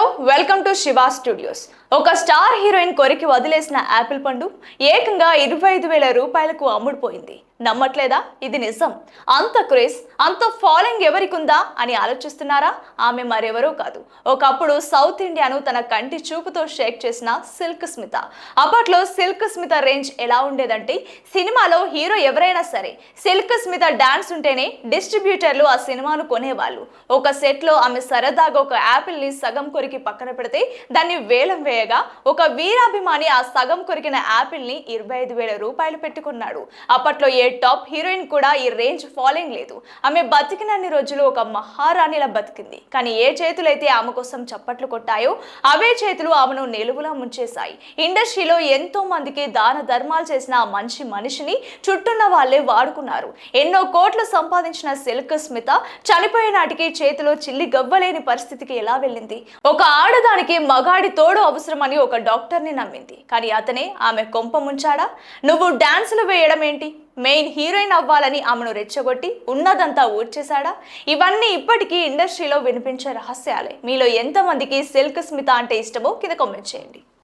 Hello welcome to Shiva studios. ఒక star heroine కొరికి వదిలేసిన యాపిల్ పండు ఏకంగా 25,000 రూపాయలకు అమ్ముడుపోయింది. నమ్మట్లేదా? ఇది నిజం. అంత క్రేజ్, అంత ఫాలోయింగ్ ఎవరికుందా అని ఆలోచిస్తున్నారా? ఆమె మరెవరో కాదు, ఒకప్పుడు సౌత్ ఇండియాను తన కంటి చూపుతో షేక్ చేసిన సిల్క్ స్మిత. అప్పట్లో సిల్క్ స్మిత రేంజ్ ఎలా ఉండేదంటే, సినిమాలో హీరో ఎవరైనా సరే సిల్క్ స్మిత డాన్స్ ఉంటేనే డిస్ట్రిబ్యూటర్లు ఆ సినిమాను కొనేవాళ్ళు. ఒక సెట్ లో ఆమె సరదాగా ఒక యాపిల్ ని సగం కొరికి పక్కన పెడితే దాన్ని వేలం వేయగా ఒక వీరాభిమాని ఆ సగం కొరికిన యాపిల్ ని 25,000 రూపాయలు పెట్టుకున్నాడు. అప్పట్లో ఏ టాప్ హీరోయిన్ కూడా ఈ రేంజ్ ఫాలోయింగ్ లేదు. ఆమె బతికినన్ని రోజులు ఒక మహారాణిలా బతికింది. కానీ ఏ చేతులైతే ఆమె కోసం చప్పట్లు కొట్టాయో అవే చేతులు ఆమెను నిలువులా ముంచేశాయి. ఇండస్ట్రీలో ఎంతో మందికి దాన ధర్మాలు చేసిన ఆ మంచి మనిషిని చుట్టూన్న వాళ్ళే వాడుకున్నారు. ఎన్నో కోట్లు సంపాదించిన సిల్క్ స్మిత చనిపోయే నాటికి చేతిలో చిల్లి గవ్వలేని పరిస్థితికి ఎలా వెళ్ళింది? ఒక ఆడదానికి మగాడి తోడు అవసరమని ఒక డాక్టర్ని నమ్మింది. కానీ అతనే ఆమె కొంప ముంచాడా? నువ్వు డాన్సులు వేయడం ఏంటి, మెయిన్ హీరోయిన్ అవ్వాలని ఆమెను రెచ్చగొట్టి ఉన్నదంతా ఊడ్చేశాడా? ఇవన్నీ ఇప్పటికీ ఇండస్ట్రీలో వినిపించే రహస్యాలే. మీలో ఎంతమందికి సిల్క్ స్మిత అంటే ఇష్టమో కింద కామెంట్ చేయండి.